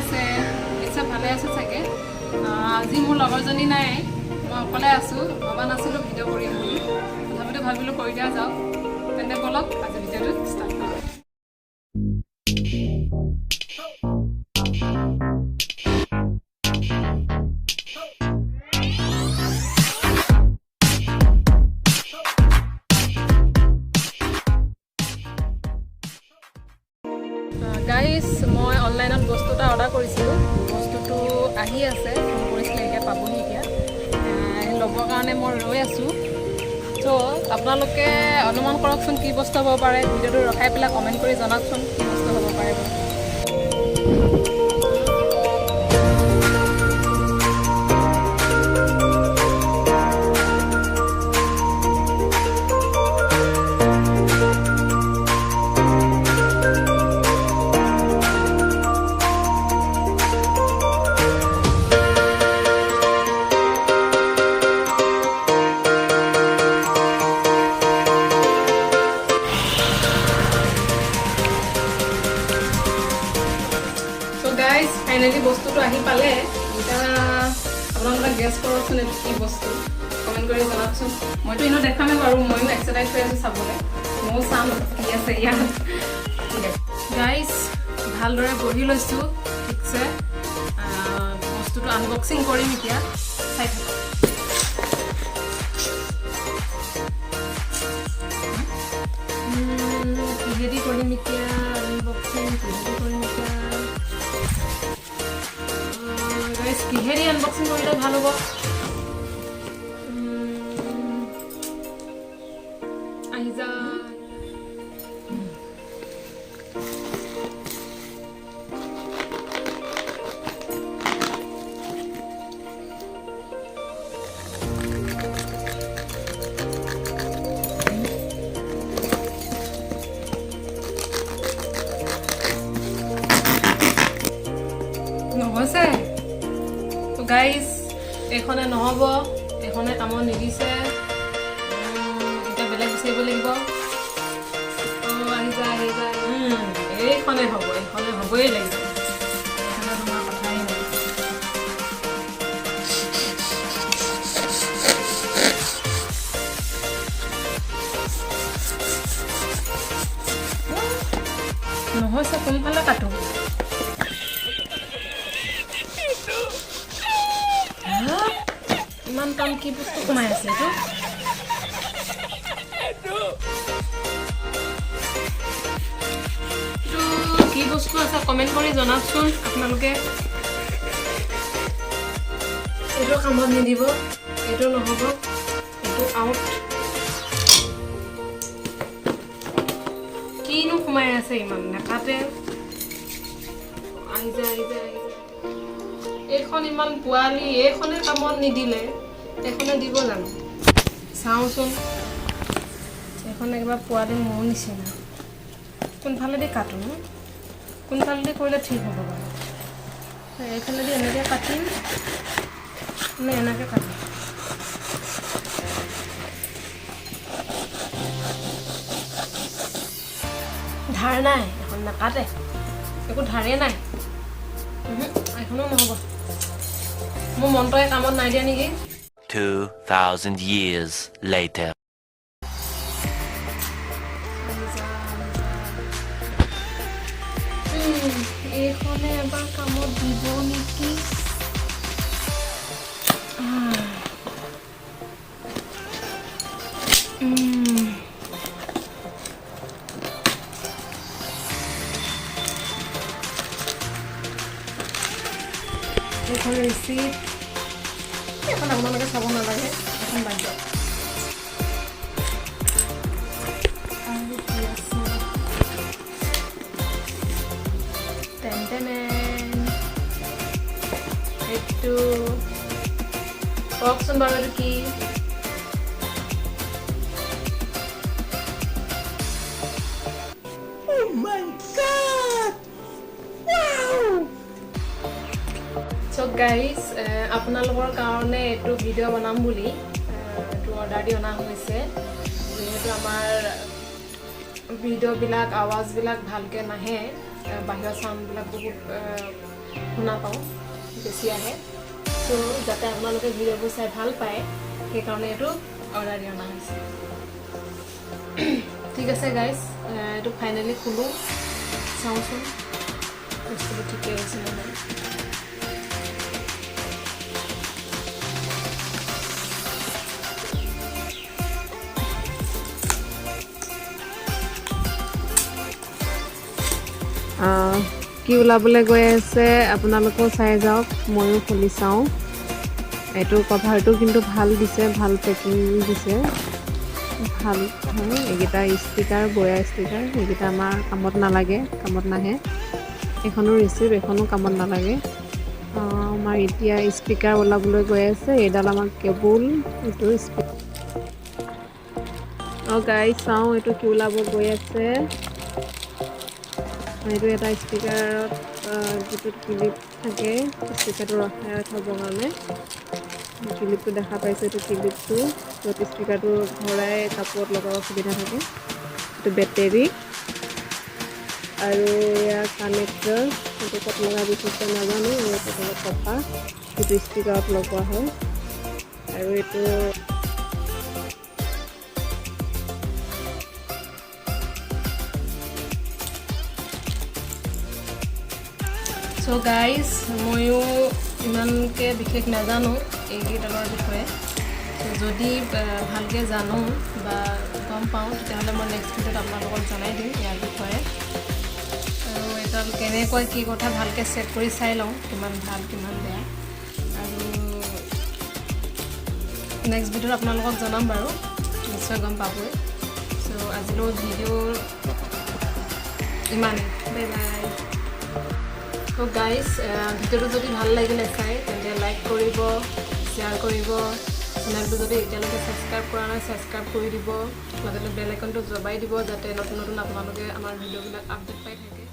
আছে নিশ্চয় ভালে আছে চাগে আজি মোৰ লগৰজনী নাই মই অকলে আছোঁ ভবা নাছিলোঁ ভিডিঅ' কৰিম বুলি তথাপিতো ভাবিলোঁ কৰি দিয়া যাওক তেন্তে বলক আজি ভিডিঅ'টো ষ্টাৰ্ট কৰোঁ গাইজ মই অনলাইনত বস্তু এটা অৰ্ডাৰ কৰিছিলোঁ বস্তুটো আহি আছে ফোন কৰিছিলোঁ এতিয়া পাবহি এতিয়া ল'বৰ কাৰণে মই ৰৈ আছোঁ ত' আপোনালোকে অনুমান কৰকচোন কি বস্তু হ'ব পাৰে ভিডিঅ'টো ৰখাই পেলাই কমেণ্ট কৰি জনাওকচোন কি বস্তু হ'ব পাৰে গাইজ ফাইনেলি বস্তুটো আহি পালে এতিয়া আপোনালোকে গেছ কৰকচোন এইটো কি বস্তু কমেণ্ট কৰি জনাওকচোন মইতো এনেও দেখামেই বাৰু ময়ো এক্সাইটেড হৈ আছোঁ চাবলৈ ময়ো চাম কি আছে ইয়াত গাইজ ভালদৰে বহি লৈছোঁ ঠিকছে বস্তুটো আনবক্সিং কৰিম এতিয়া চাই থাকক কিহেদি কৰিম এতিয়া আনবক্সিং কিহেদি কৰিম এতিয়া কিহেদি আনবক্সিং কৰিলে ভাল হ'ব আহি যা নহৈছে গাইজ এইখনে নহ'ব এইখনে কামত নিদিছে এতিয়া বেলেগ বিচাৰিব লাগিব আহি যায় এইখনে হ'ব এইখনে হ'বই লাগিব এইখনে তোমাৰ কথাই নাই নহৈছে কোনফালে কাটো ইমান কাম কি বস্তু সোমাই আছে এইটো কি বস্তু আছে কমেণ্ট কৰি জনাওকচোন আপোনালোকে এইটো কামত নিদিব এইটো নহ'ব এইটো আউট কিনো সোমাই আছে ইমান নেকাতে আহি যায় এইখন ইমান পোৱালি এইখনে কামত নিদিলে এইখনে দিব জানো চাওঁচোন এইখন একেবাৰে পোৱালি মোৰ নিচিনা কোনফালেদি কাটো কোনফালেদি কৰিলে ঠিক হ'ব বাৰু এইফালেদি এনেকৈ কাটিম নে এনেকৈ কাটিম ধাৰ নাই এখন নাকাটে একো ধাৰে নাই এখনো নহ'ব মোৰ মনটোৱে কামত নাই দিয়া নেকি 2000 years later এইখনে এবাৰ কামত দিব নেকি এইখন ৰিচিপ্ট এখন আপোনালোকে চাব নালাগে এখন বাদ দিয়ক আৰু কি আছে এইটো কওকচোন বাৰু এইটো কি Oh my God! Wow! So guys, আপোনালোকৰ কাৰণে এইটো ভিডিঅ' বনাম বুলি এইটো অৰ্ডাৰ দি অনা হৈছে যেহেতু আমাৰ ভিডিঅ'বিলাক আৱাজবিলাক ভালকৈ নাহে বাহিৰৰ চাউণ্ডবিলাক বহুত শুনা পাওঁ বেছি আহে চ' যাতে আপোনালোকে ভিডিঅ'বোৰ চাই ভাল পায় সেইকাৰণে এইটো অৰ্ডাৰ দি অনা হৈছে ঠিক আছে গাইজ এইটো ফাইনেলি খোলোঁ চাওঁচোন বস্তুটো ঠিকেই হৈছে নে নাই কি ওলাবলৈ গৈ আছে আপোনালোকেও চাই যাওক ময়ো খুলি চাওঁ এইটো কভাৰটো কিন্তু ভাল দিছে ভাল পেকিং দিছে ভাল হয় এইকেইটা ষ্টিকাৰ বয়া ষ্টিকাৰ এইকেইটা আমাৰ কামত নালাগে কামত নাহে এইখনো ৰিচিপ্ট এইখনো কামত নালাগে আমাৰ এতিয়া স্পীকাৰ ওলাবলৈ গৈ আছে এইডাল আমাৰ কেবুল এইটো গাইজ চাওঁ এইটো কি ওলাব গৈ আছে এইটো এটা স্পীকাৰত যিটো ক্লিপ থাকে স্পীকাৰটো ৰখাই থ'বৰ কাৰণে ক্লিপটো দেখা পাইছোঁ এইটো ক্লিপটো য'ত স্পীকাৰটো ভৰাই কাপোৰত লগাব সুবিধা থাকে এইটো বেটেৰী আৰু এয়া কানেক্টৰ এইটো ক'ত লগা বিশেষকৈ নাজানো আৰু এইটো তলত কপা যিটো স্পীকাৰত লগোৱা হয় আৰু এইটো চ' গাইজ ময়ো ইমানকৈ বিশেষ নাজানো এইকেইডালৰ বিষয়ে যদি ভালকৈ জানো বা গম পাওঁ তেতিয়াহ'লে মই নেক্সট ভিডিঅ'ত আপোনালোকক জনাই দিম ইয়াৰ বিষয়ে আৰু এডাল কেনেকৈ কি কথা ভালকৈ চেক কৰি চাই লওঁ কিমান ভাল কিমান বেয়া আৰু নেক্সট ভিডিঅ'ত আপোনালোকক জনাম বাৰু নিশ্চয় গম পাবই চ' আজিলৈ ভিডিঅ' ইমানেই বাই বাই তো গাইজ ভিডিঅ'টো যদি ভাল লাগিলে চাই তেন্তে লাইক কৰিব শ্বেয়াৰ কৰিব চেনেলটো যদি এতিয়ালৈকে ছাবস্ক্ৰাইব কৰা নাই ছাবস্ক্ৰাইব কৰি দিব লগতে বেল আইকনটো দবাই দিব যাতে নতুন নতুন আপোনালোকে আমাৰ ভিডিঅ'বিলাক আপডেট পাই থাকে